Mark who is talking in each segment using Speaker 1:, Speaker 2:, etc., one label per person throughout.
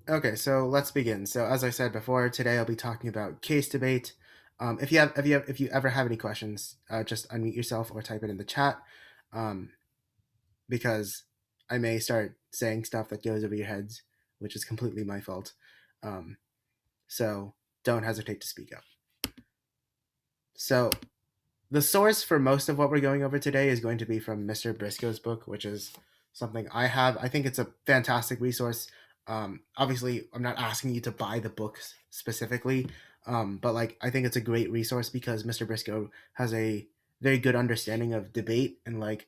Speaker 1: Okay, so let's begin. So as I said before, today I'll be talking about case debate. If you ever have any questions, just unmute yourself or type it in the chat, um, because I may start saying stuff that goes over your heads, which is completely my fault. Um, so don't hesitate to speak up. So the source for most of what we're going over today is going to be from Mr. Briscoe's book, which is something I have. I think it's a fantastic resource. Obviously, I'm not asking you to buy the books specifically, but like I think it's a great resource because Mr. Briscoe has a very good understanding of debate and like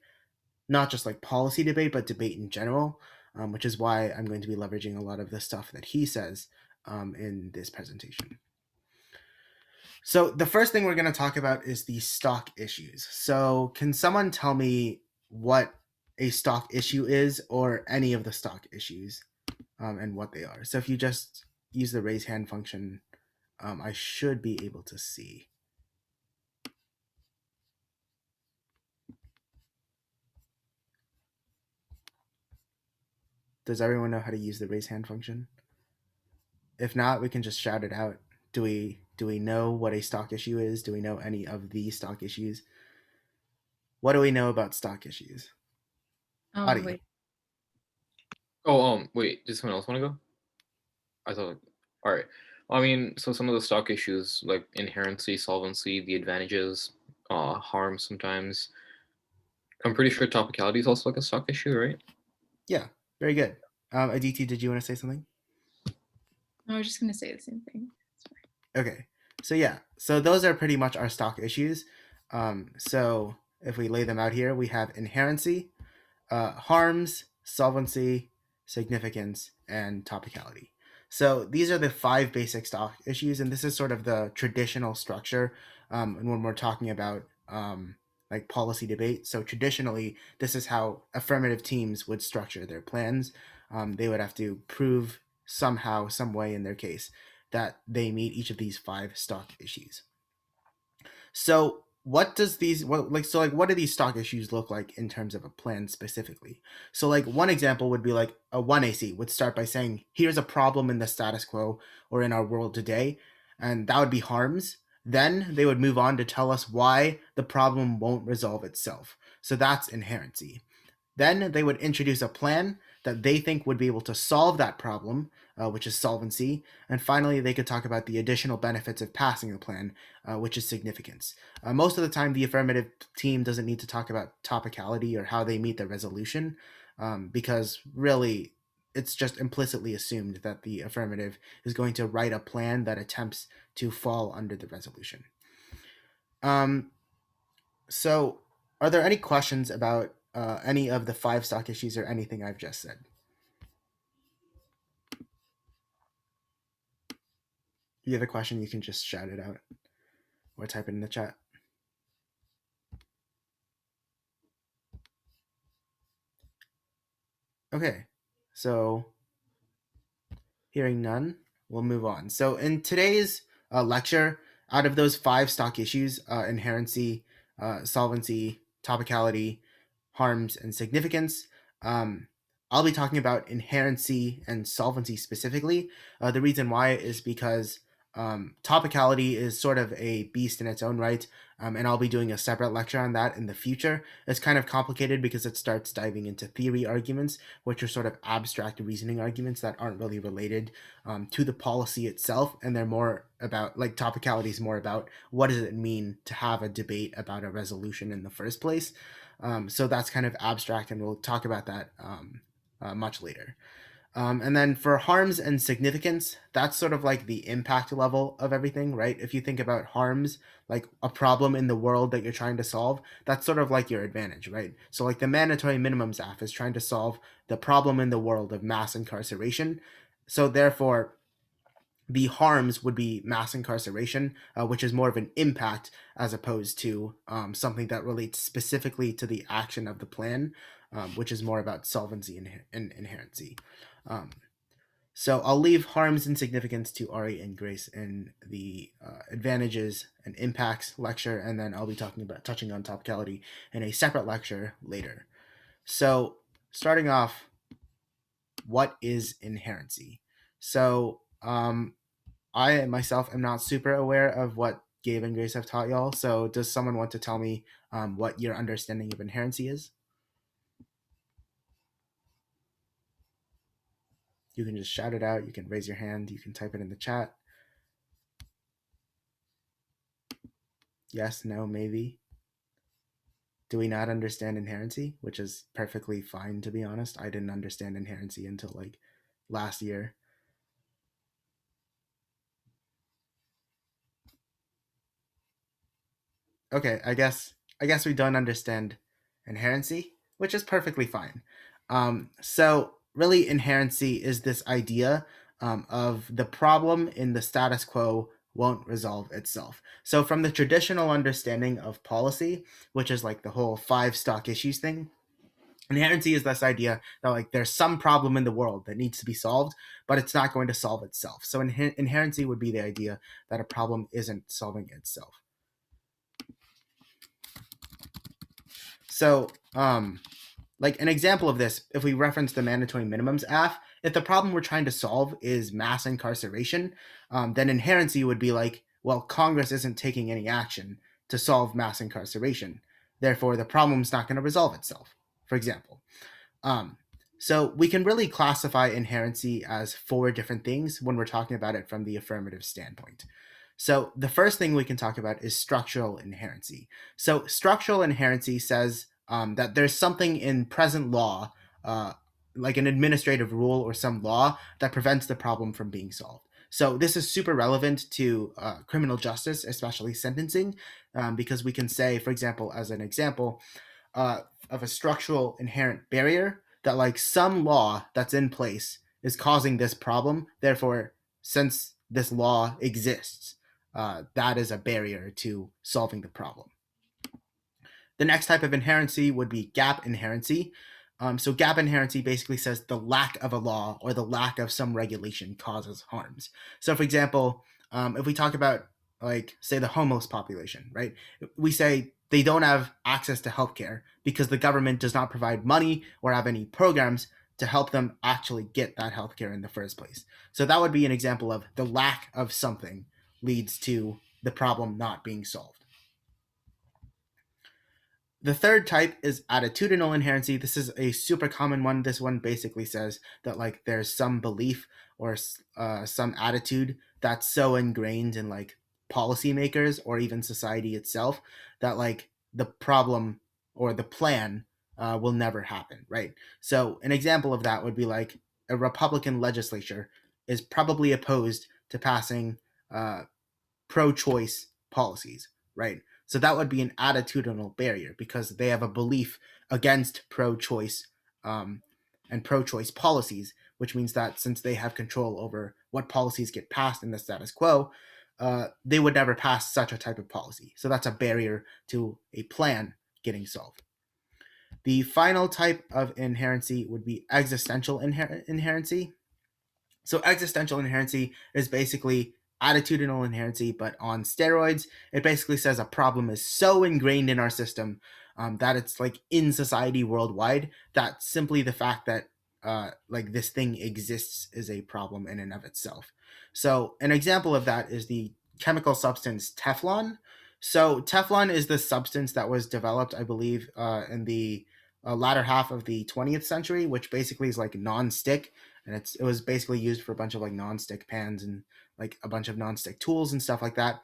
Speaker 1: not just like policy debate, but debate in general, which is why I'm going to be leveraging a lot of the stuff that he says in this presentation. So the first thing we're going to talk about is the stock issues. So can someone tell me what a stock issue is or any of the stock issues and what they are? So if you just use the raise hand function, I should be able to see. Does everyone know how to use the raise hand function? If not, we can just shout it out. Do we know what a stock issue is? Do we know any of the stock issues? What do we know about stock issues? Adi.
Speaker 2: Wait.
Speaker 3: Oh, wait, did someone else want to go? I thought, all right. I mean, so some of the stock issues like inherency, solvency, the advantages, harm sometimes. I'm pretty sure topicality is also like a stock issue, right?
Speaker 1: Yeah, very good. Aditi, did you want to say something?
Speaker 2: I was just going to say the same thing.
Speaker 1: Okay, so yeah, so those are pretty much our stock issues. So if we lay them out here, we have inherency, harms, solvency, significance, and topicality. So these are the 5 basic stock issues, and this is sort of the traditional structure when we're talking about like policy debate. So traditionally, this is how affirmative teams would structure their plans. They would have to prove somehow, some way in their case that they meet each of these 5 stock issues. So what does these what do these stock issues look like in terms of a plan specifically? So like one example would be like a 1AC would start by saying here's a problem in the status quo or in our world today, and that would be harms. Then they would move on to tell us why the problem won't resolve itself. So that's inherency. Then they would introduce a plan that they think would be able to solve that problem, which is solvency. And finally, they could talk about the additional benefits of passing the plan, which is significance. Most of the time, the affirmative team doesn't need to talk about topicality or how they meet the resolution, because really it's just implicitly assumed that the affirmative is going to write a plan that attempts to fall under the resolution. So, are there any questions about any of the 5 stock issues or anything I've just said? If you have a question, you can just shout it out or type it in the chat. Okay, so hearing none, we'll move on. So, in today's lecture, out of those 5 stock issues, inherency, solvency, topicality, harms, and significance, I'll be talking about inherency and solvency specifically. The reason why is because topicality is sort of a beast in its own right, and I'll be doing a separate lecture on that in the future. It's kind of complicated because it starts diving into theory arguments, which are sort of abstract reasoning arguments that aren't really related to the policy itself, and they're more about, like, topicality is more about what does it mean to have a debate about a resolution in the first place. So that's kind of abstract, and we'll talk about that much later. And then for harms and significance, that's sort of like the impact level of everything, right? If you think about harms, like a problem in the world that you're trying to solve, that's sort of like your advantage, right? So, like the mandatory minimums act is trying to solve the problem in the world of mass incarceration. So, therefore, the harms would be mass incarceration, which is more of an impact as opposed to something that relates specifically to the action of the plan, which is more about solvency and inherency. Um, so I'll leave harms and significance to Ari and Grace in the advantages and impacts lecture, and then I'll be touching on topicality in a separate lecture later. So starting off, what is inherency? So I myself am not super aware of what Gabe and Grace have taught y'all. So does someone want to tell me what your understanding of inherency is? You can just shout it out. You can raise your hand. You can type it in the chat. Yes, no, maybe. Do we not understand inherency? Which is perfectly fine, to be honest. I didn't understand inherency until like last year. Okay, I guess we don't understand inherency, which is perfectly fine. So really, inherency is this idea of the problem in the status quo won't resolve itself. So from the traditional understanding of policy, which is like the whole 5 stock issues thing, inherency is this idea that like there's some problem in the world that needs to be solved, but it's not going to solve itself. So inherency would be the idea that a problem isn't solving itself. So like an example of this, if we reference the mandatory minimums AF, if the problem we're trying to solve is mass incarceration, then inherency would be like, well, Congress isn't taking any action to solve mass incarceration. Therefore, the problem's not going to resolve itself, for example. So we can really classify inherency as 4 different things when we're talking about it from the affirmative standpoint. So the first thing we can talk about is structural inherency. So structural inherency says that there's something in present law, like an administrative rule or some law, that prevents the problem from being solved. So this is super relevant to criminal justice, especially sentencing, because we can say, for example, as an example of a structural inherent barrier, that like some law that's in place is causing this problem. Therefore, since this law exists, that is a barrier to solving the problem. The next type of inherency would be gap inherency. So gap inherency basically says the lack of a law or the lack of some regulation causes harms. So for example, if we talk about like say the homeless population, right? We say they don't have access to healthcare because the government does not provide money or have any programs to help them actually get that healthcare in the first place. So that would be an example of the lack of something leads to the problem not being solved. The third type is attitudinal inherency. This is a super common one. This one basically says that like there's some belief or some attitude that's so ingrained in like policymakers or even society itself that like the problem or the plan will never happen, right? So an example of that would be like a Republican legislature is probably opposed to passing pro-choice policies, right? So that would be an attitudinal barrier because they have a belief against pro-choice and pro-choice policies, which means that since they have control over what policies get passed in the status quo, they would never pass such a type of policy. So that's a barrier to a plan getting solved. The final type of inherency would be existential inherency. So existential inherency is basically attitudinal inherency, but on steroids. It basically says a problem is so ingrained in our system that it's like in society worldwide that simply the fact that like this thing exists is a problem in and of itself. So an example of that is the chemical substance Teflon. So Teflon is the substance that was developed, I believe, in the latter half of the 20th century, which basically is like non-stick, and it was basically used for a bunch of like non-stick pans and like a bunch of non-stick tools and stuff like that.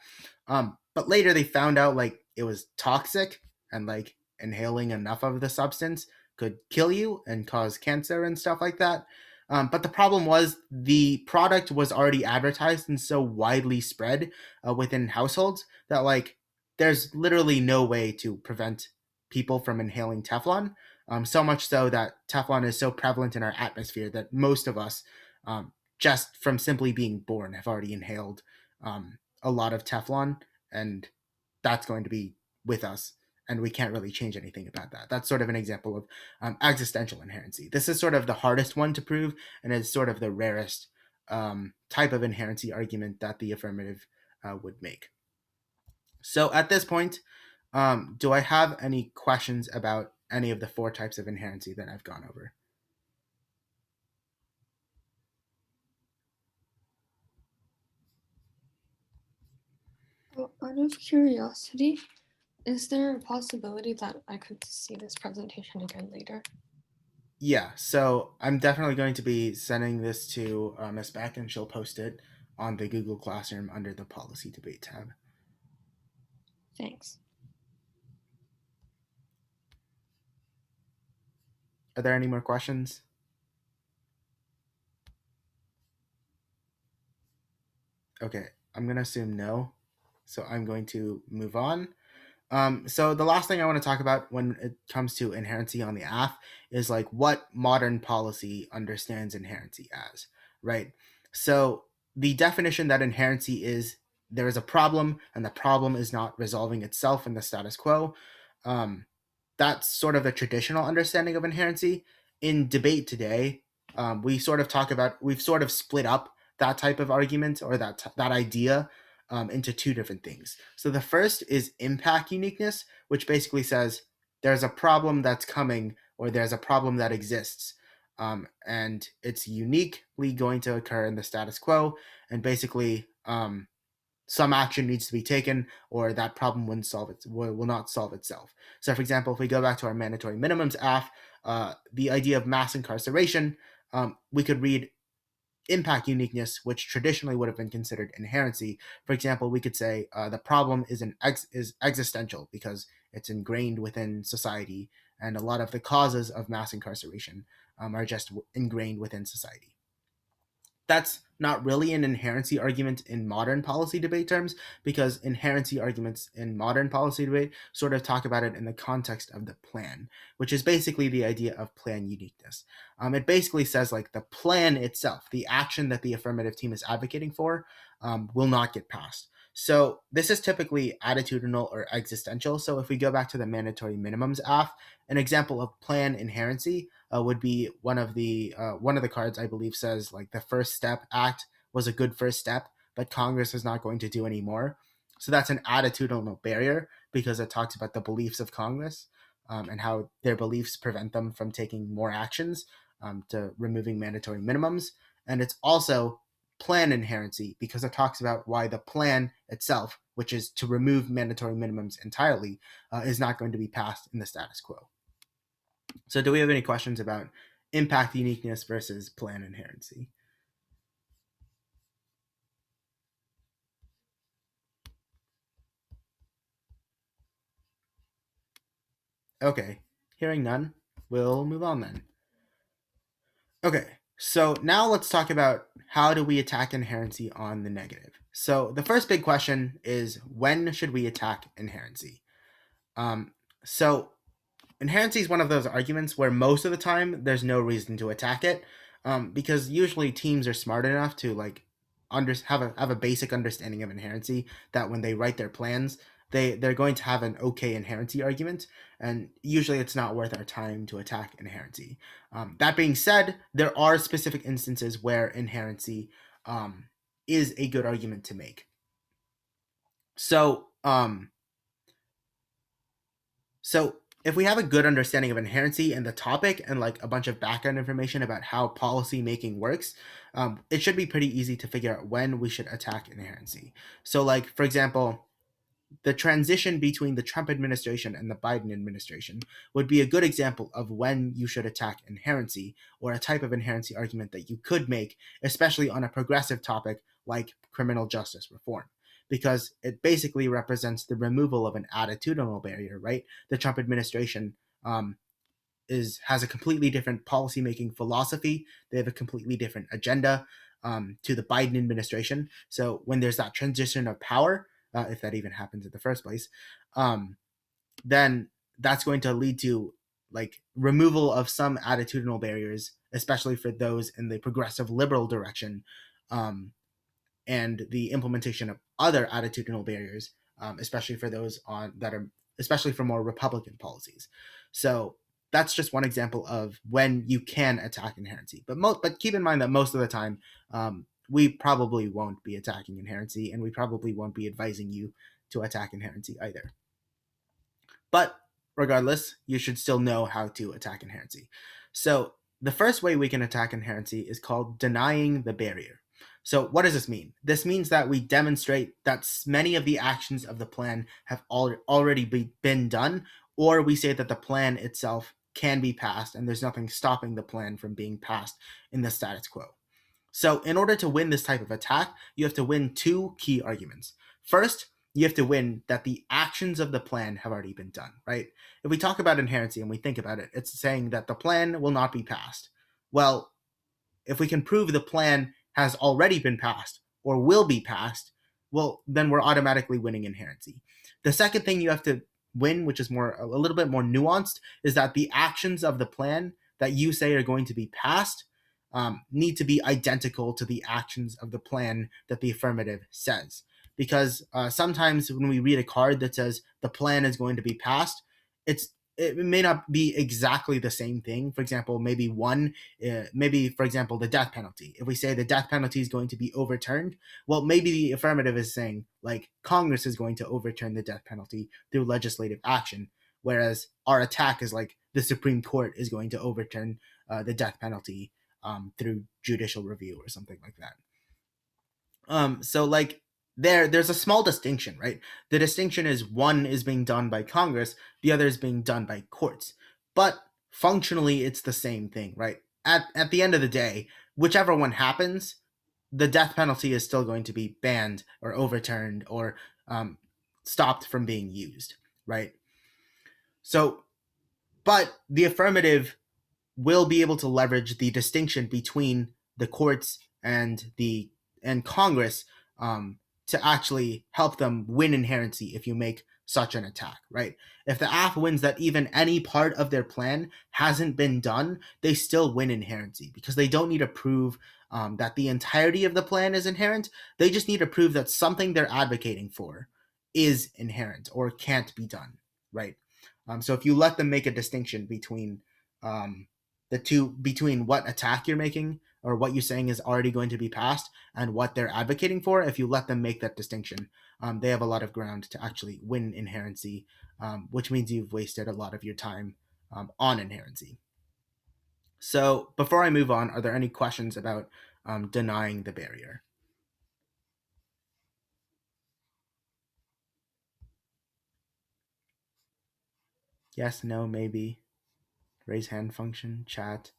Speaker 1: But later they found out like it was toxic and like inhaling enough of the substance could kill you and cause cancer and stuff like that. But the problem was the product was already advertised and so widely spread within households that like there's literally no way to prevent people from inhaling Teflon. So much so that Teflon is so prevalent in our atmosphere that most of us, just from simply being born, have already inhaled a lot of Teflon, and that's going to be with us, and we can't really change anything about that. That's sort of an example of existential inherency. This is sort of the hardest one to prove, and is sort of the rarest type of inherency argument that the affirmative would make. So at this point, do I have any questions about any of the 4 types of inherency that I've gone over?
Speaker 4: So out of curiosity, is there a possibility that I could see this presentation again later?
Speaker 1: Yeah, so I'm definitely going to be sending this to Ms. Beck, and she'll post it on the Google Classroom under the Policy Debate tab.
Speaker 4: Thanks.
Speaker 1: Are there any more questions? Okay, I'm going to assume no. So I'm going to move on. So the last thing I want to talk about when it comes to inherency on the AF is like what modern policy understands inherency as, right? So the definition that inherency is there is a problem and the problem is not resolving itself in the status quo. Um, that's sort of the traditional understanding of inherency. In debate today, we've sort of split up that type of argument or that idea into two different things. So the first is impact uniqueness, which basically says there's a problem that's coming or there's a problem that exists. And it's uniquely going to occur in the status quo, and basically some action needs to be taken, or that problem will not solve itself. So, for example, if we go back to our mandatory minimums AF, the idea of mass incarceration, we could read impact uniqueness, which traditionally would have been considered inherency. For example, we could say the problem is existential because it's ingrained within society, and a lot of the causes of mass incarceration are just ingrained within society. That's not really an inherency argument in modern policy debate terms, because inherency arguments in modern policy debate sort of talk about it in the context of the plan, which is basically the idea of plan uniqueness. It basically says like the plan itself, the action that the affirmative team is advocating for, will not get passed. So this is typically attitudinal or existential. So if we go back to the mandatory minimums AF, an example of plan inherency would be one of the cards, I believe, says like the First Step Act was a good first step, but Congress is not going to do any more. So that's an attitudinal barrier because it talks about the beliefs of Congress and how their beliefs prevent them from taking more actions to removing mandatory minimums. And it's also plan inherency because it talks about why the plan itself, which is to remove mandatory minimums entirely, is not going to be passed in the status quo. So do we have any questions about impact uniqueness versus plan inherency? Okay, hearing none, we'll move on then. Okay, so now let's talk about how do we attack inherency on the negative. So the first big question is, when should we attack inherency? So inherency is one of those arguments where most of the time there's no reason to attack it, because usually teams are smart enough to like have a basic understanding of inherency that when they write their plans, they're going to have an okay inherency argument, and usually it's not worth our time to attack inherency. That being said, there are specific instances where inherency is a good argument to make. So if we have a good understanding of inherency and the topic and like a bunch of background information about how policy making works, it should be pretty easy to figure out when we should attack inherency. So like, for example, the transition between the Trump administration and the Biden administration would be a good example of when you should attack inherency, or a type of inherency argument that you could make, especially on a progressive topic like criminal justice reform, because it basically represents the removal of an attitudinal barrier, right? The Trump administration has a completely different policymaking philosophy. They have a completely different agenda to the Biden administration. So when there's that transition of power, if that even happens in the first place, then that's going to lead to like removal of some attitudinal barriers, especially for those in the progressive liberal direction, and the implementation of other attitudinal barriers, especially for those especially for more Republican policies. So that's just one example of when you can attack inherency. But keep in mind that most of the time, we probably won't be attacking inherency, and we probably won't be advising you to attack inherency either. But regardless, you should still know how to attack inherency. So the first way we can attack inherency is called denying the barrier. So what does this mean? This means that we demonstrate that many of the actions of the plan have already been done, or we say that the plan itself can be passed and there's nothing stopping the plan from being passed in the status quo. So in order to win this type of attack, you have to win two key arguments. First, you have to win that the actions of the plan have already been done, right? If we talk about inherency and we think about it, it's saying that the plan will not be passed. Well, if we can prove the plan has already been passed or will be passed, well, then we're automatically winning inherency. The second thing you have to win, which is a little bit more nuanced, is that the actions of the plan that you say are going to be passed need to be identical to the actions of the plan that the affirmative says. Because sometimes when we read a card that says the plan is going to be passed, it may not be exactly the same thing. For example, maybe for example, the death penalty. If we say the death penalty is going to be overturned, well, maybe the affirmative is saying like Congress is going to overturn the death penalty through legislative action, whereas our attack is like the Supreme Court is going to overturn the death penalty through judicial review or something like that. So like there's a small distinction, right? The distinction is one is being done by Congress, the other is being done by courts. But functionally, it's the same thing, right? At the end of the day, whichever one happens, the death penalty is still going to be banned or overturned or stopped from being used, right? So, but the affirmative will be able to leverage the distinction between the courts and Congress to actually help them win inherency if you make such an attack, right? If the AF wins that even any part of their plan hasn't been done, they still win inherency because they don't need to prove that the entirety of the plan is inherent. They just need to prove that something they're advocating for is inherent or can't be done, right? So if you let them make a distinction between between what attack you're making or what you're saying is already going to be passed and what they're advocating for, if you let them make that distinction, they have a lot of ground to actually win inherency, which means you've wasted a lot of your time on inherency. So before I move on, are there any questions about denying the barrier? Yes, no, maybe. Raise hand function, chat.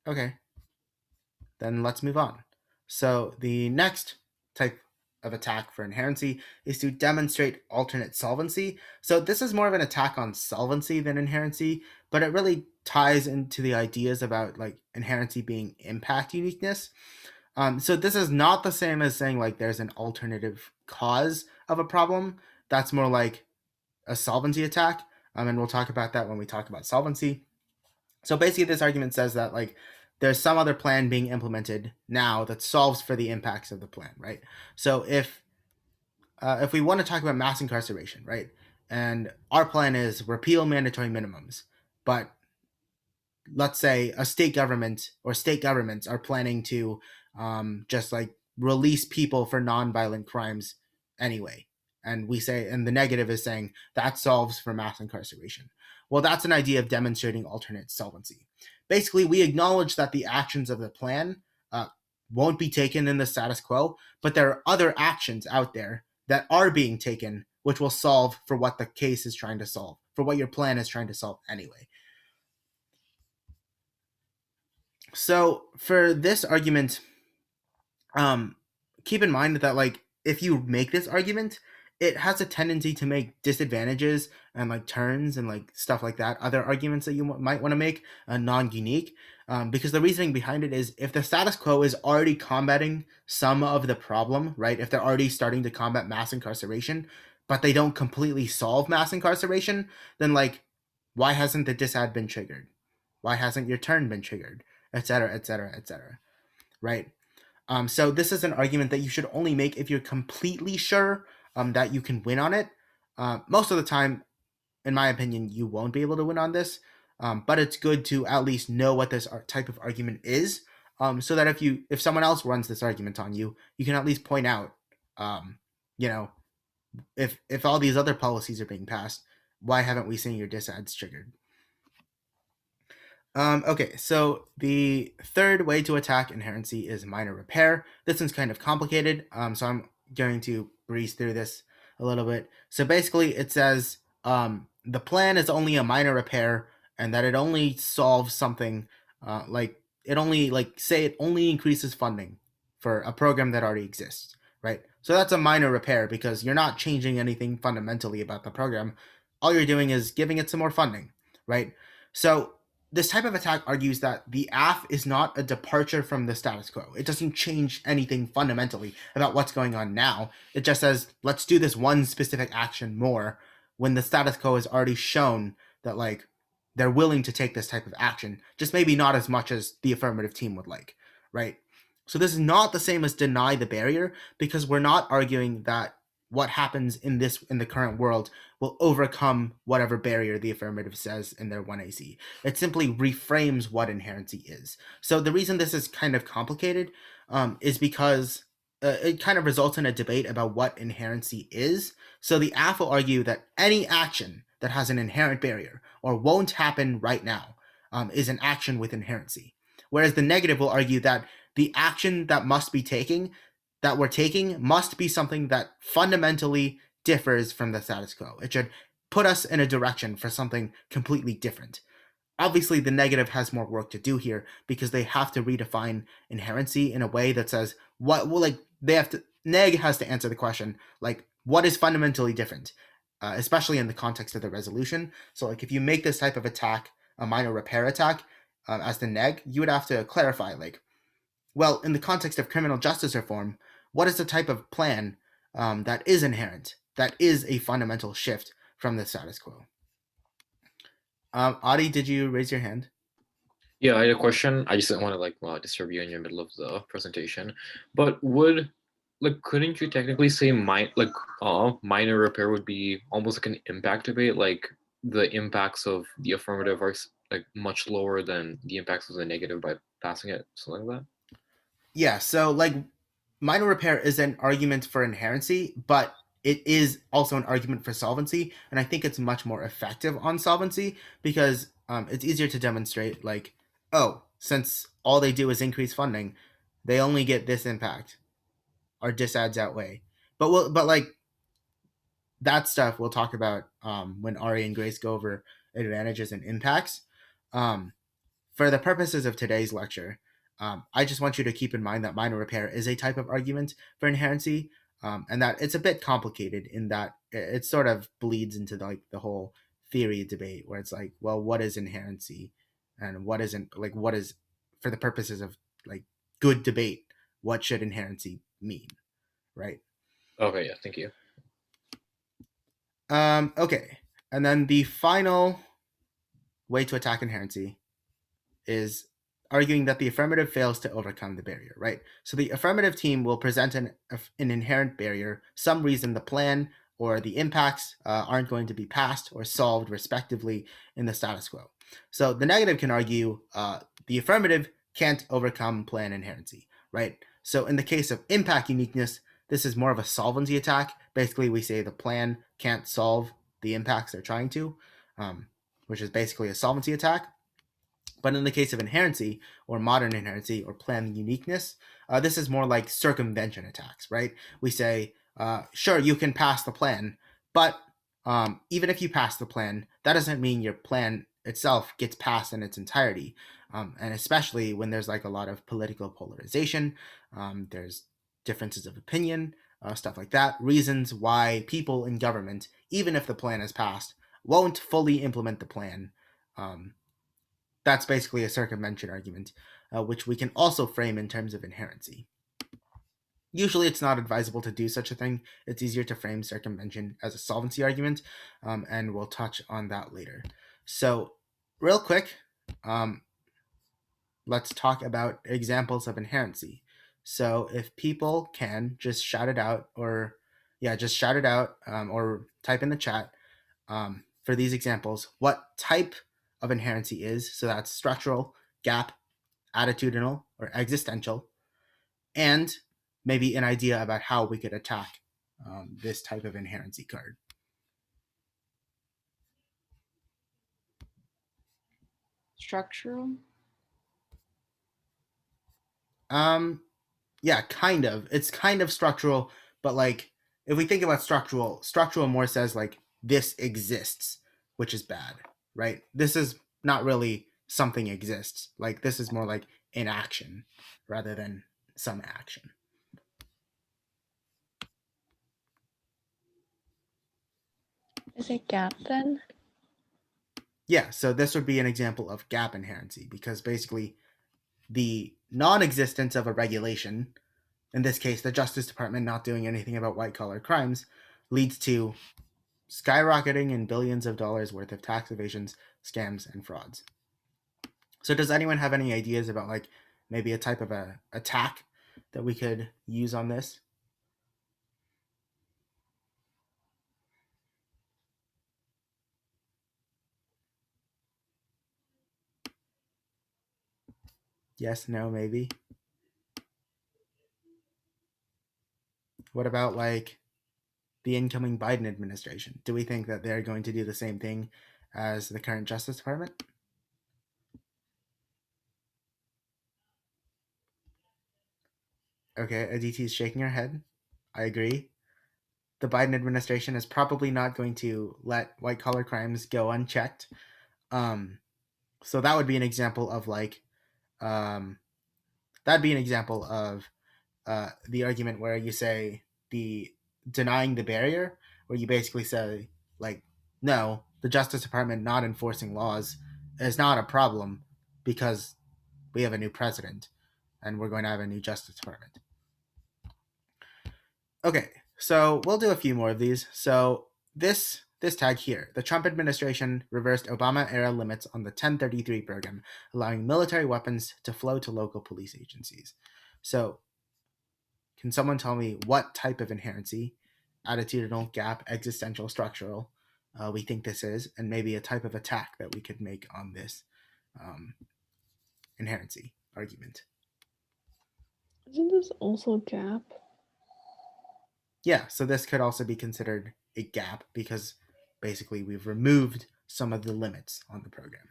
Speaker 1: Okay, then let's move on. So the next type of attack for inherency is to demonstrate alternate solvency. So this is more of an attack on solvency than inherency, but it really ties into the ideas about like inherency being impact uniqueness. So this is not the same as saying like there's an alternative cause of a problem. That's more like a solvency attack. And we'll talk about that when we talk about solvency. So basically, this argument says that like there's some other plan being implemented now that solves for the impacts of the plan, right? So if we want to talk about mass incarceration, right, and our plan is repeal mandatory minimums, but let's say a state government or state governments are planning to just like release people for nonviolent crimes anyway. And we say, and the negative is saying that solves for mass incarceration. Well, that's an idea of demonstrating alternate solvency. Basically, we acknowledge that the actions of the plan won't be taken in the status quo, but there are other actions out there that are being taken, which will solve for what the case is trying to solve, for what your plan is trying to solve anyway. So for this argument, keep in mind that like if you make this argument, it has a tendency to make disadvantages and like turns and like stuff like that, other arguments that you might want to make non-unique, because the reasoning behind it is if the status quo is already combating some of the problem, right? If they're already starting to combat mass incarceration, but they don't completely solve mass incarceration, then like why hasn't the disad been triggered? Why hasn't your turn been triggered? Etc. Etc. Etc. Right? So this is an argument that you should only make if you're completely sure that you can win on it. Most of the time, in my opinion, you won't be able to win on this, but it's good to at least know what this type of argument is, so that if someone else runs this argument on you, you can at least point out, you know, if all these other policies are being passed, why haven't we seen your disads triggered? Okay, so the third way to attack inherency is minor repair. This one's kind of complicated, so I'm going to breeze through this a little bit. So basically, it says the plan is only a minor repair, and that it only solves something like it only say it only increases funding for a program that already exists, right? So that's a minor repair because you're not changing anything fundamentally about the program. All you're doing is giving it some more funding, right? So this type of attack argues that the AF is not a departure from the status quo. It doesn't change anything fundamentally about what's going on now. It just says, let's do this one specific action more when the status quo has already shown that like they're willing to take this type of action, just maybe not as much as the affirmative team would like, right? So this is not the same as deny the barrier because we're not arguing that what happens in the current world will overcome whatever barrier the affirmative says in their 1AC. It simply reframes what inherency is. So the reason this is kind of complicated is because it kind of results in a debate about what inherency is. So the AF will argue that any action that has an inherent barrier or won't happen right now is an action with inherency. Whereas the negative will argue that the action that we're taking must be something that fundamentally differs from the status quo. It should put us in a direction for something completely different. Obviously, the negative has more work to do here because they have to redefine inherency in a way that says neg has to answer the question like what is fundamentally different, especially in the context of the resolution. So like if you make this type of attack a minor repair attack as the neg, you would have to clarify like, well, in the context of criminal justice reform, what is the type of plan that is inherent, that is a fundamental shift from the status quo? Adi, did you raise your hand?
Speaker 3: Yeah, I had a question. I just didn't want to disturb you in your middle of the presentation. But couldn't you technically say minor repair would be almost like an impact debate? Like the impacts of the affirmative are like much lower than the impacts of the negative by passing it, something like that?
Speaker 1: Yeah, so like minor repair is an argument for inherency, but it is also an argument for solvency, and I think it's much more effective on solvency because it's easier to demonstrate like, oh, since all they do is increase funding, they only get this impact. Our disads outweigh. But like that stuff we'll talk about when Ari and Grace go over advantages and impacts. For the purposes of today's lecture, I just want you to keep in mind that minor repair is a type of argument for inherency, and that it's a bit complicated in that it sort of bleeds into the whole theory debate where it's like, well, what is inherency, and what isn't? Like, what is, for the purposes of like good debate, what should inherency mean, right?
Speaker 3: Okay, yeah, thank you.
Speaker 1: Okay, and then the final way to attack inherency is arguing that the affirmative fails to overcome the barrier, right? So the affirmative team will present an inherent barrier, some reason the plan or the impacts aren't going to be passed or solved respectively in the status quo. So the negative can argue the affirmative can't overcome plan inherency, right? So in the case of impact uniqueness, this is more of a solvency attack. Basically, we say the plan can't solve the impacts they're trying to, which is basically a solvency attack. But in the case of inherency or modern inherency or plan uniqueness, this is more like circumvention attacks, right? We say, sure, you can pass the plan, but even if you pass the plan, that doesn't mean your plan itself gets passed in its entirety. And especially when there's like a lot of political polarization, there's differences of opinion, stuff like that, reasons why people in government, even if the plan is passed, won't fully implement the plan. That's basically a circumvention argument, which we can also frame in terms of inherency. Usually it's not advisable to do such a thing. It's easier to frame circumvention as a solvency argument, and we'll touch on that later. So real quick, let's talk about examples of inherency. So if people can just shout it out or type in the chat for these examples what type of inherency is. So that's structural, gap, attitudinal, or existential, and maybe an idea about how we could attack this type of inherency card.
Speaker 4: structural?
Speaker 1: Yeah, kind of. It's kind of structural, but like if we think about structural more says like this exists, which is bad, right? This is not really something exists. Like this is more like inaction rather than some action.
Speaker 5: Is it gap then?
Speaker 1: Yeah, so this would be an example of gap inherency because basically the non-existence of a regulation, in this case the Justice Department not doing anything about white-collar crimes, leads to skyrocketing in billions of dollars worth of tax evasions, scams, and frauds. So does anyone have any ideas about like maybe a type of a attack that we could use on this? Yes, no, maybe. What about like the incoming Biden administration? Do we think that they're going to do the same thing as the current Justice Department? Okay, Aditi is shaking her head. I agree. The Biden administration is probably not going to let white collar crimes go unchecked. So that would be an example of like, that'd be an example of the argument where you say the denying the barrier, where you basically say like, no, the Justice Department not enforcing laws is not a problem because we have a new president and we're going to have a new Justice Department. Okay, so we'll do a few more of these. So this tag here, the Trump administration reversed Obama-era limits on the 1033 program, allowing military weapons to flow to local police agencies. So can someone tell me what type of inherency, attitudinal, gap, existential, structural, we think this is, and maybe a type of attack that we could make on this inherency argument?
Speaker 5: Isn't this also gap?
Speaker 1: Yeah, so this could also be considered a gap because basically we've removed some of the limits on the program.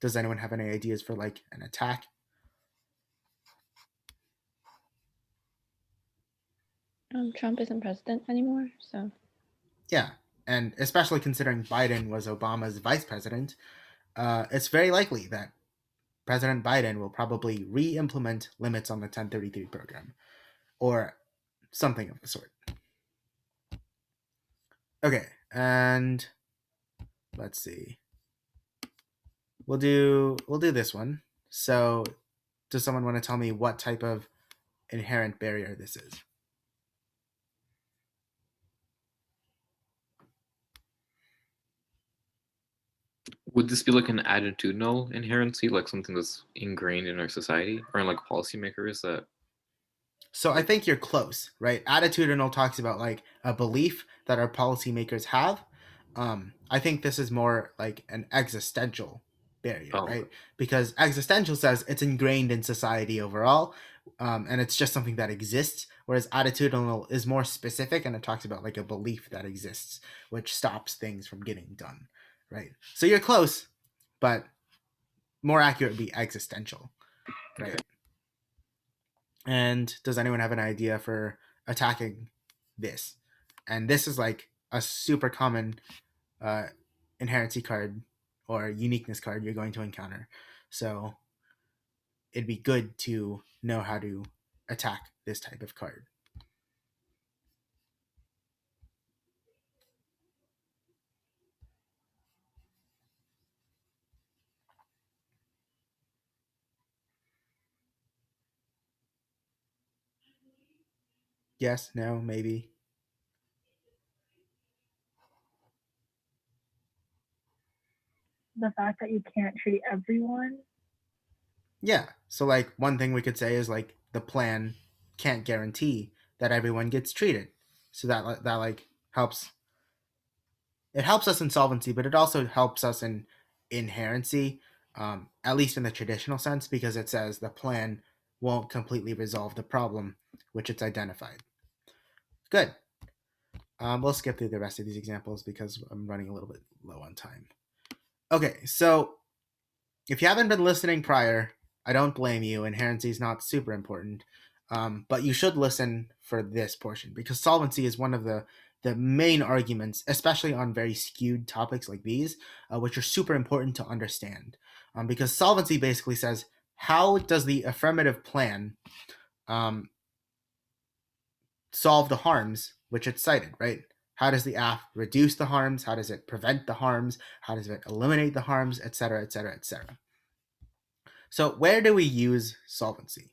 Speaker 1: Does anyone have any ideas for like an attack?
Speaker 5: Trump isn't president anymore, so
Speaker 1: Yeah, and especially considering Biden was Obama's vice president, it's very likely that President Biden will probably re-implement limits on the 1033 program or something of the sort. Okay, and let's see. We'll do this one. So, does someone want to tell me what type of inherent barrier this is?
Speaker 3: Would this be like an attitudinal inherency, like something that's ingrained in our society or in like policymakers that?
Speaker 1: So I think you're close, right? Attitudinal talks about like a belief that our policymakers have. I think this is more like an existential barrier,
Speaker 3: Oh,
Speaker 1: right? Because existential says it's ingrained in society overall, and it's just something that exists. Whereas attitudinal is more specific, and it talks about like a belief that exists, which stops things from getting done, right? So you're close, but more accurate would be existential, right?
Speaker 3: okay.
Speaker 1: And does anyone have an idea for attacking this? And this is like a super common inherency card or uniqueness card you're going to encounter. So it'd be good to know how to attack this type of card. Yes, no, maybe.
Speaker 6: The fact that you can't treat everyone.
Speaker 1: Yeah. So like one thing we could say is like the plan can't guarantee that everyone gets treated. So that like helps. It helps us in solvency, but it also helps us in inherency, at least in the traditional sense, because it says the plan won't completely resolve the problem which it's identified. Good. We'll skip through the rest of these examples because I'm running a little bit low on time. Okay, so if you haven't been listening prior, I don't blame you. Inherency is not super important, but you should listen for this portion because solvency is one of the main arguments, especially on very skewed topics like these, which are super important to understand. Because solvency basically says, how does the affirmative plan solve the harms which it's cited, right? How does the AF reduce the harms? How does it prevent the harms? How does it eliminate the harms, etc., etc., etc.? So where do we use solvency?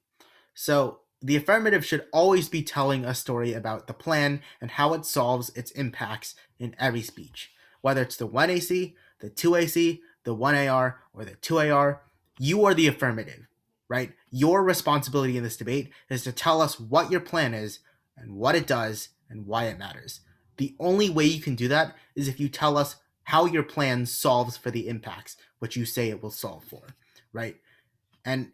Speaker 1: So the affirmative should always be telling a story about the plan and how it solves its impacts in every speech. Whether it's the 1AC, the 2AC, the 1AR, or the 2AR, you are the affirmative, right? Your responsibility in this debate is to tell us what your plan is and what it does and why it matters. The only way you can do that is if you tell us how your plan solves for the impacts which you say it will solve for, right? And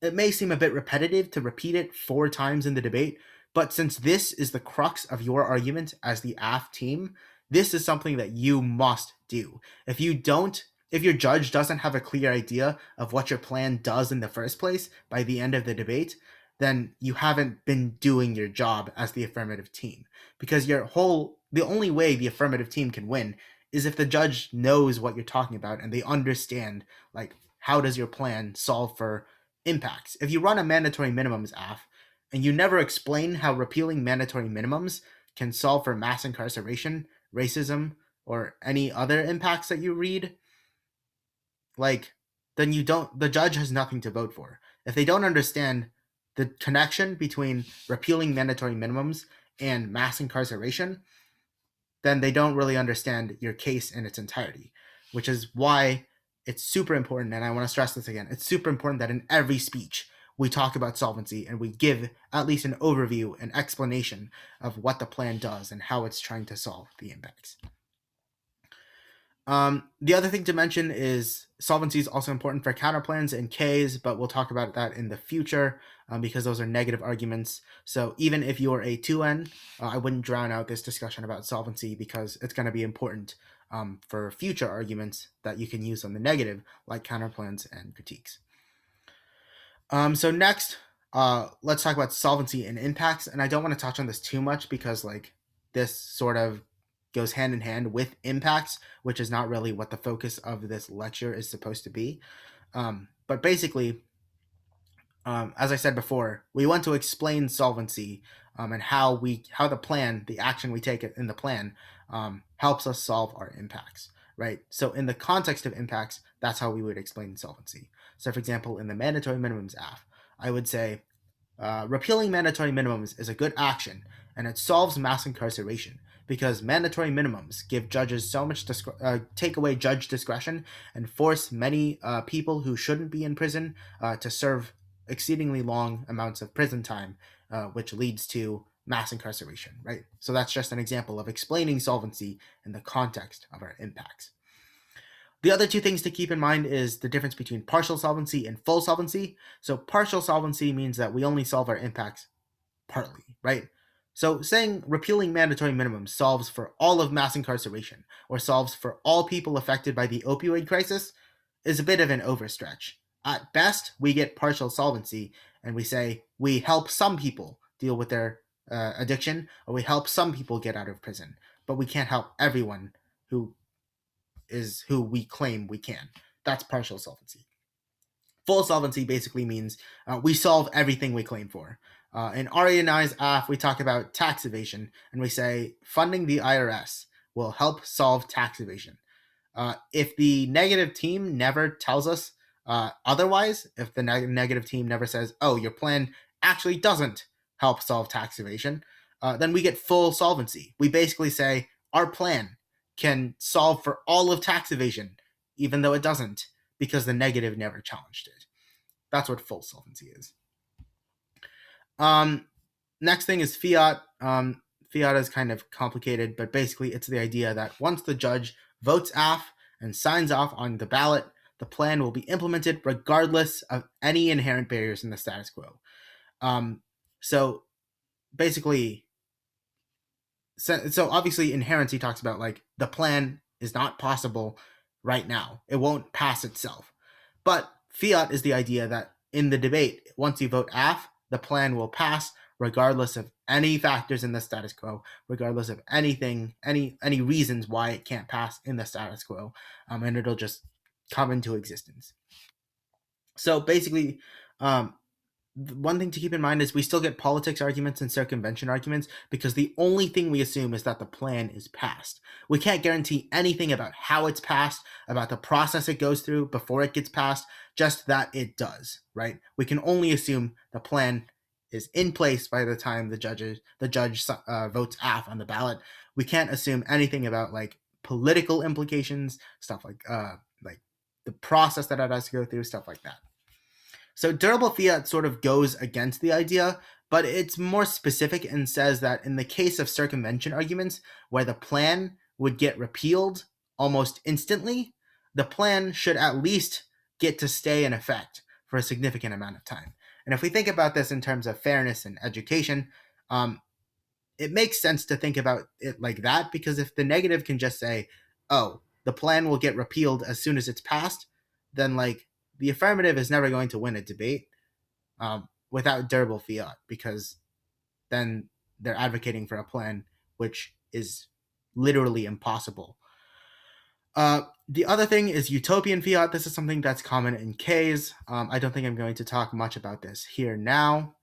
Speaker 1: it may seem a bit repetitive to repeat it 4 times in the debate, but since this is the crux of your argument as the AF team, this is something that you must do. If your judge doesn't have a clear idea of what your plan does in the first place by the end of the debate, then you haven't been doing your job as the affirmative team. Because the only way the affirmative team can win is if the judge knows what you're talking about and they understand, like, how does your plan solve for impacts? If you run a mandatory minimums AF and you never explain how repealing mandatory minimums can solve for mass incarceration, racism, or any other impacts that you read, then the judge has nothing to vote for. If they don't understand the connection between repealing mandatory minimums and mass incarceration, then they don't really understand your case in its entirety, which is why it's super important, and I want to stress this again, it's super important that in every speech we talk about solvency and we give at least an overview, an explanation of what the plan does and how it's trying to solve the impacts. The other thing to mention is solvency is also important for counterplans and Ks, but we'll talk about that in the future because those are negative arguments. So even if you're a 2N, I wouldn't drown out this discussion about solvency because it's going to be important for future arguments that you can use on the negative, like counterplans and critiques. So next, let's talk about solvency and impacts. And I don't want to touch on this too much because this sort of goes hand in hand with impacts, which is not really what the focus of this lecture is supposed to be. But basically, as I said before, we want to explain solvency and how the plan, the action we take in the plan, helps us solve our impacts, right? So in the context of impacts, that's how we would explain solvency. So for example, in the mandatory minimums AF, I would say repealing mandatory minimums is a good action and it solves mass incarceration because mandatory minimums give judges so much take away judge discretion and force many people who shouldn't be in prison to serve exceedingly long amounts of prison time, which leads to mass incarceration, right? So that's just an example of explaining solvency in the context of our impacts. The other 2 things to keep in mind is the difference between partial solvency and full solvency. So partial solvency means that we only solve our impacts partly, right? So saying repealing mandatory minimums solves for all of mass incarceration or solves for all people affected by the opioid crisis is a bit of an overstretch. At best, we get partial solvency and we say we help some people deal with their addiction or we help some people get out of prison, but we can't help everyone who we claim we can. That's partial solvency. Full solvency basically means we solve everything we claim for. In Ari and I's AF, we talk about tax evasion, and we say funding the IRS will help solve tax evasion. If the negative team never tells us otherwise, if the negative team never says, oh, your plan actually doesn't help solve tax evasion, then we get full solvency. We basically say our plan can solve for all of tax evasion, even though it doesn't, because the negative never challenged it. That's what full solvency is. Next thing is fiat. Fiat is kind of complicated, but basically it's the idea that once the judge votes AF and signs off on the ballot, the plan will be implemented regardless of any inherent barriers in the status quo. So basically, so obviously inherency talks about like the plan is not possible right now. It won't pass itself. But fiat is the idea that in the debate, once you vote AF, the plan will pass regardless of any factors in the status quo, regardless of anything, any reasons why it can't pass in the status quo, and it'll just come into existence. So basically, one thing to keep in mind is we still get politics arguments and circumvention arguments because the only thing we assume is that the plan is passed. We can't guarantee anything about how it's passed, about the process it goes through before it gets passed, just that it does, right? We can only assume the plan is in place by the time the judge votes AF on the ballot. We can't assume anything about like political implications, stuff like the process that it has to go through, stuff like that. So durable fiat sort of goes against the idea, but it's more specific and says that in the case of circumvention arguments, where the plan would get repealed almost instantly, the plan should at least get to stay in effect for a significant amount of time. And if we think about this in terms of fairness and education, it makes sense to think about it like that, because if the negative can just say, oh, the plan will get repealed as soon as it's passed, then like the affirmative is never going to win a debate without durable fiat, because then they're advocating for a plan which is literally impossible. The other thing is utopian fiat. This is something that's common in Ks. I don't think I'm going to talk much about this here now,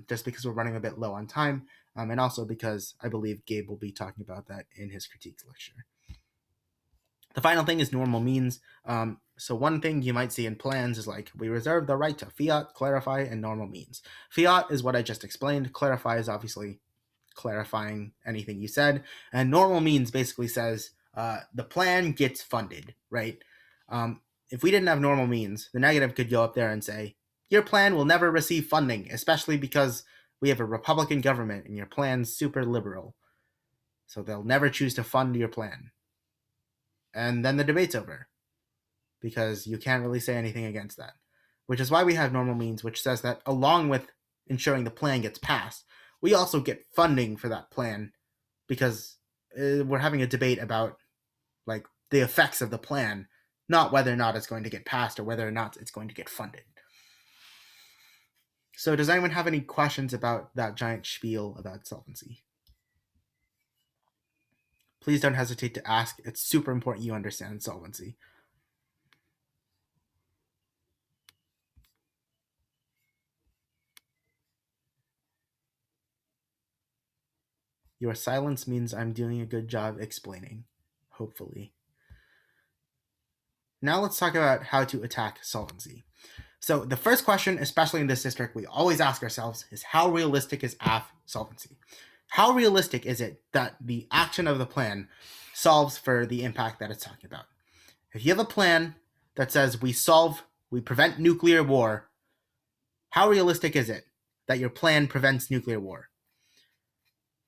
Speaker 1: just because we're running a bit low on time, and also because I believe Gabe will be talking about that in his critiques lecture. The final thing is normal means. So one thing you might see in plans is like, we reserve the right to fiat, clarify, and normal means. Fiat is what I just explained. Clarify is obviously clarifying anything you said. And normal means basically says the plan gets funded, right? If we didn't have normal means, the negative could go up there and say, your plan will never receive funding, especially because we have a Republican government and your plan's super liberal. So they'll never choose to fund your plan. And then the debate's over, because you can't really say anything against that. Which is why we have normal means, which says that along with ensuring the plan gets passed, we also get funding for that plan, because we're having a debate about like the effects of the plan, not whether or not it's going to get passed or whether or not it's going to get funded. So does anyone have any questions about that giant spiel about solvency? Please don't hesitate to ask. It's super important you understand solvency. Your silence means I'm doing a good job explaining, hopefully. Now let's talk about how to attack solvency. So the first question, especially in this district, we always ask ourselves is, how realistic is AF solvency? How realistic is it that the action of the plan solves for the impact that it's talking about? If you have a plan that says we prevent nuclear war, how realistic is it that your plan prevents nuclear war?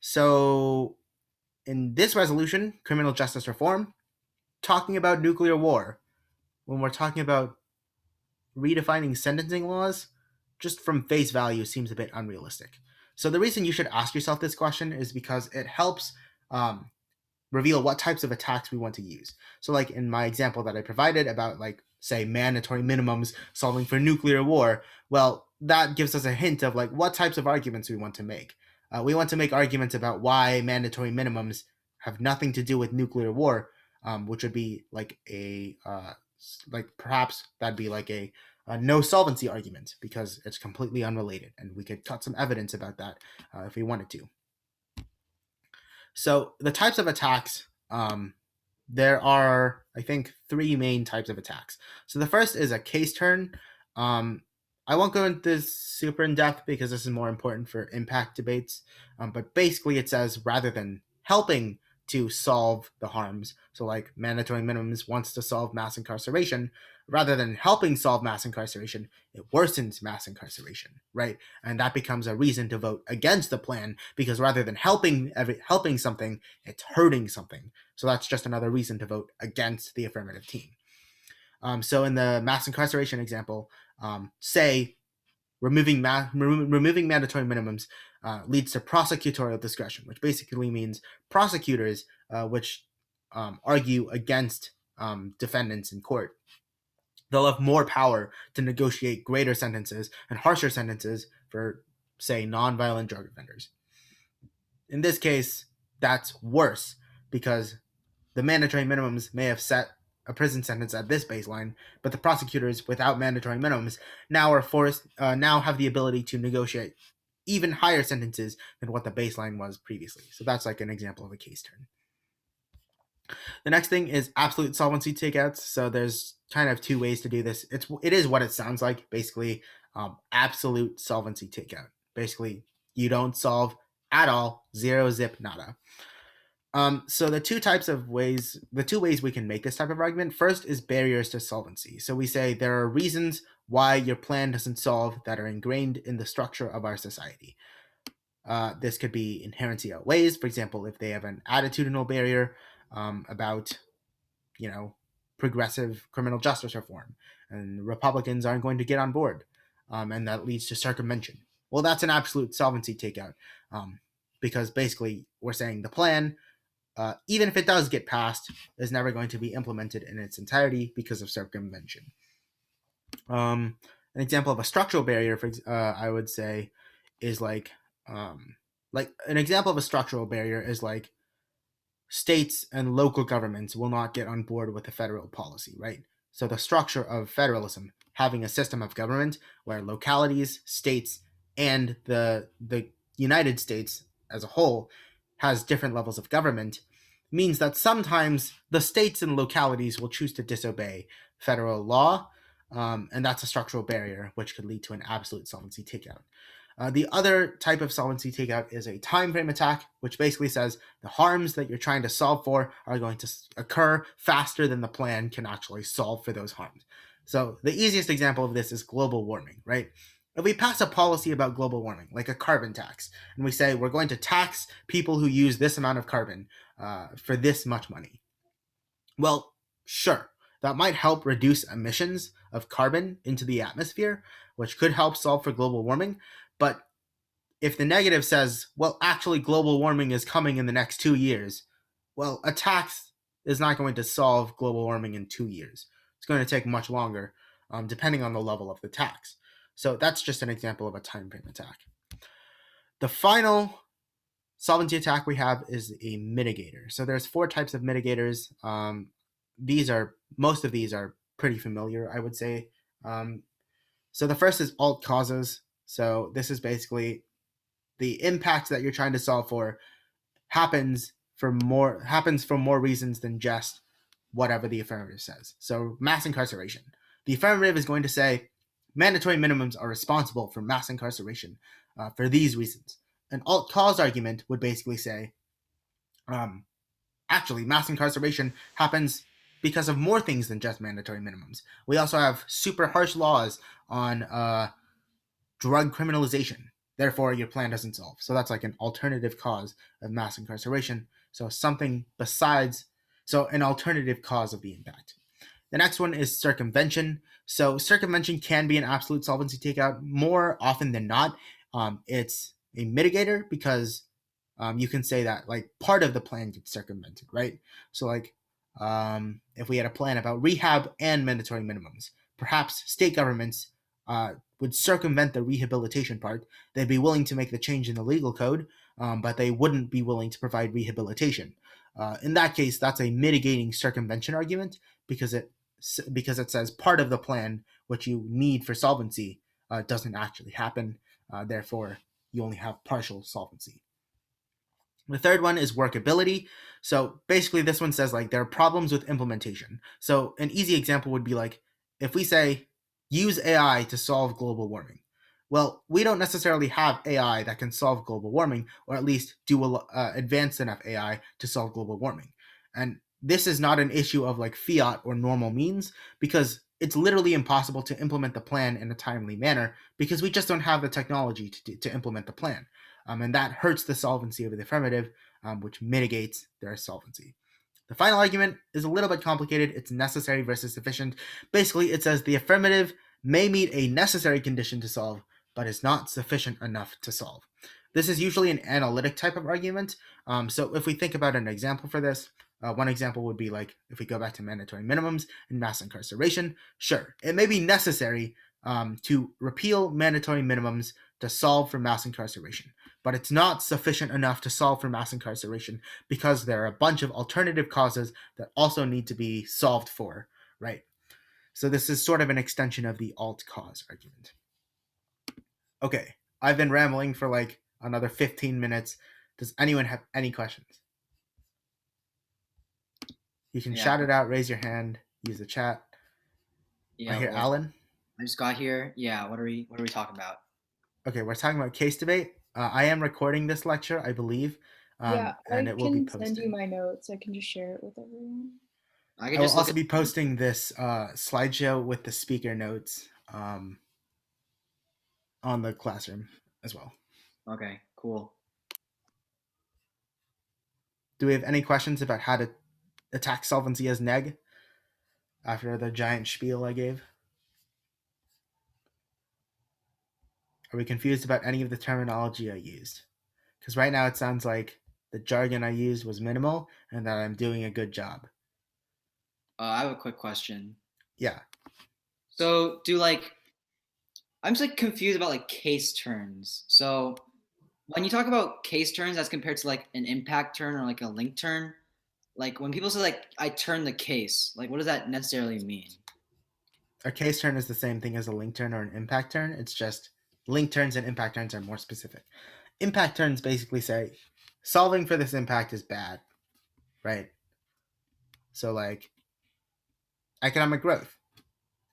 Speaker 1: So in this resolution, criminal justice reform, talking about nuclear war, when we're talking about redefining sentencing laws, just from face value seems a bit unrealistic. So the reason you should ask yourself this question is because it helps reveal what types of attacks we want to use. So like in my example that I provided about like, say, mandatory minimums solving for nuclear war, well, that gives us a hint of like what types of arguments we want to make. We want to make arguments about why mandatory minimums have nothing to do with nuclear war, which would be like perhaps that'd be like a no solvency argument, because it's completely unrelated, and we could cut some evidence about that if we wanted to. So the types of attacks, there are, I think, 3 main types of attacks. So the first is a case turn. I won't go into this super in depth because this is more important for impact debates, but basically it says rather than helping to solve the harms, so like mandatory minimums wants to solve mass incarceration, rather than helping solve mass incarceration, it worsens mass incarceration, right? And that becomes a reason to vote against the plan, because rather than helping something, it's hurting something. So that's just another reason to vote against the affirmative team. So in the mass incarceration example, say removing mandatory minimums leads to prosecutorial discretion, which basically means prosecutors which argue against defendants in court. They'll have more power to negotiate greater sentences and harsher sentences for, say, nonviolent drug offenders. In this case, that's worse because the mandatory minimums may have set a prison sentence at this baseline, but the prosecutors, without mandatory minimums, now have the ability to negotiate even higher sentences than what the baseline was previously. So that's like an example of a case turn. The next thing is absolute solvency takeouts. So there's kind of two ways to do this. It is what it sounds like, basically absolute solvency takeout. Basically, you don't solve at all, zero, zip, nada. So the two ways we can make this type of argument. First is barriers to solvency. So we say there are reasons why your plan doesn't solve that are ingrained in the structure of our society. This could be inherency outweighs, for example, if they have an attitudinal barrier about, progressive criminal justice reform, and Republicans aren't going to get on board, and that leads to circumvention. Well, that's an absolute solvency takeout, because basically we're saying the plan, even if it does get passed, is never going to be implemented in its entirety because of circumvention. An example of a structural barrier, I would say, is like an example of a structural barrier is like states and local governments will not get on board with the federal policy, right? So the structure of federalism, having a system of government where localities, states, and the United States as a whole has different levels of government, means that sometimes the states and localities will choose to disobey federal law, and that's a structural barrier which could lead to an absolute solvency takeout. The other type of solvency takeout is a time frame attack, which basically says the harms that you're trying to solve for are going to occur faster than the plan can actually solve for those harms. So the easiest example of this is global warming, right? If we pass a policy about global warming, like a carbon tax, and we say we're going to tax people who use this amount of carbon for this much money, well, sure, that might help reduce emissions of carbon into the atmosphere, which could help solve for global warming. But if the negative says, well, actually global warming is coming in the next 2 years, well, a tax is not going to solve global warming in 2 years. It's going to take much longer, depending on the level of the tax. So that's just an example of a time frame attack. The final solvency attack we have is a mitigator. So there's 4 types of mitigators. Most of these are pretty familiar, I would say. So the first is alt causes. So this is basically the impact that you're trying to solve for happens for more reasons than just whatever the affirmative says. So mass incarceration. The affirmative is going to say mandatory minimums are responsible for mass incarceration for these reasons. An alt cause argument would basically say, actually, mass incarceration happens because of more things than just mandatory minimums. We also have super harsh laws on drug criminalization. Therefore, your plan doesn't solve. So that's like an alternative cause of mass incarceration. So an alternative cause of the impact. The next one is circumvention. So circumvention can be an absolute solvency takeout. More often than not, it's a mitigator because you can say that like part of the plan gets circumvented, right? So like if we had a plan about rehab and mandatory minimums, perhaps state governments would circumvent the rehabilitation part. They'd be willing to make the change in the legal code, but they wouldn't be willing to provide rehabilitation. In that case, that's a mitigating circumvention argument because it says part of the plan, which you need for solvency, doesn't actually happen. Therefore, you only have partial solvency. The third one is workability. So basically this one says like there are problems with implementation. So an easy example would be like if we say use AI to solve global warming. Well, we don't necessarily have AI that can solve global warming, or at least do advanced enough AI to solve global warming. And this is not an issue of like fiat or normal means, because it's literally impossible to implement the plan in a timely manner because we just don't have the technology to implement the plan. And that hurts the solvency of the affirmative, which mitigates their solvency. The final argument is a little bit complicated. It's necessary versus sufficient. Basically, it says the affirmative may meet a necessary condition to solve, but is not sufficient enough to solve. This is usually an analytic type of argument. So if we think about an example for this, one example would be like if we go back to mandatory minimums and mass incarceration. Sure, it may be necessary to repeal mandatory minimums to solve for mass incarceration, but it's not sufficient enough to solve for mass incarceration because there are a bunch of alternative causes that also need to be solved for, right? So this is sort of an extension of the alt cause argument. Okay, I've been rambling for like another 15 minutes. Does anyone have any questions? You can shout it out, raise your hand, use the chat.
Speaker 7: Yeah,
Speaker 1: I hear
Speaker 7: well,
Speaker 1: Alan.
Speaker 7: I just got here. Yeah, what are we talking about?
Speaker 1: Okay, we're talking about case debate. I am recording this lecture, I believe,
Speaker 2: Yeah,
Speaker 1: and
Speaker 2: I
Speaker 1: it will be
Speaker 2: can
Speaker 1: posted.
Speaker 2: send you my notes. I can just share it with everyone.
Speaker 7: I
Speaker 1: I
Speaker 7: can
Speaker 1: will
Speaker 7: just look
Speaker 1: also
Speaker 7: at
Speaker 1: be posting this slideshow with the speaker notes on the classroom as well.
Speaker 7: Okay, cool.
Speaker 1: Do we have any questions about how to attack solvency as neg after the giant spiel I gave? Are we confused about any of the terminology I used? Because right now it sounds like the jargon I used was minimal and that I'm doing a good job.
Speaker 7: I have a quick question.
Speaker 1: Yeah.
Speaker 7: So, I'm just like confused about like case turns. So, when you talk about case turns as compared to like an impact turn or like a link turn, like when people say like I turn the case, like what does that necessarily mean?
Speaker 1: A case turn is the same thing as a link turn or an impact turn. It's just link turns and impact turns are more specific. Impact turns basically say solving for this impact is bad, right? So like economic growth.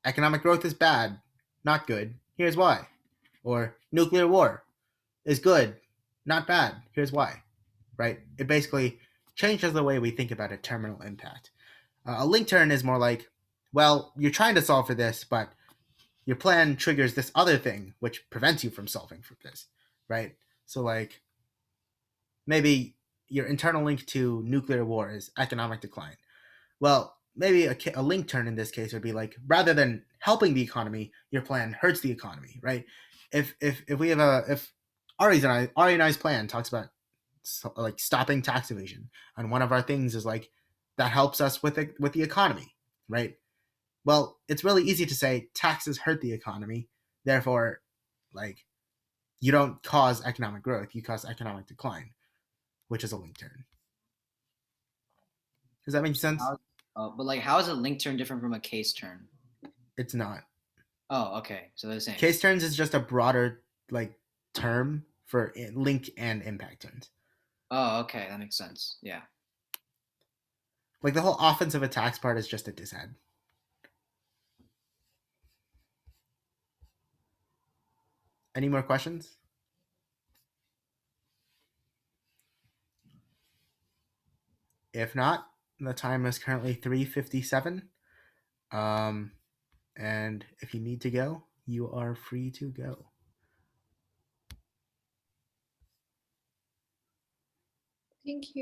Speaker 1: Economic growth is bad, not good. Here's why. Or nuclear war is good, not bad. Here's why. Right? It basically changes the way we think about a terminal impact. A link turn is more like, well, you're trying to solve for this, but your plan triggers this other thing which prevents you from solving for this, right? So like maybe your internal link to nuclear war is economic decline. Well, maybe a link turn in this case would be like, rather than helping the economy, your plan hurts the economy, right? If we have if Ari and I's plan talks about like stopping tax evasion, and one of our things is like that helps us with the economy, right? Well, it's really easy to say taxes hurt the economy, therefore, like you don't cause economic growth, you cause economic decline, which is a link turn. Does that make sense?
Speaker 7: But like, how is a link turn different from a case turn?
Speaker 1: It's not.
Speaker 7: Oh, okay, so they're the same.
Speaker 1: Case turns is just a broader like term for link and impact turns.
Speaker 7: Oh, okay, that makes sense. Yeah.
Speaker 1: Like the whole offensive attacks part is just a dishead. Any more questions? If not, the time is currently 3:57. And if you need to go, you are free to go.
Speaker 2: Thank you.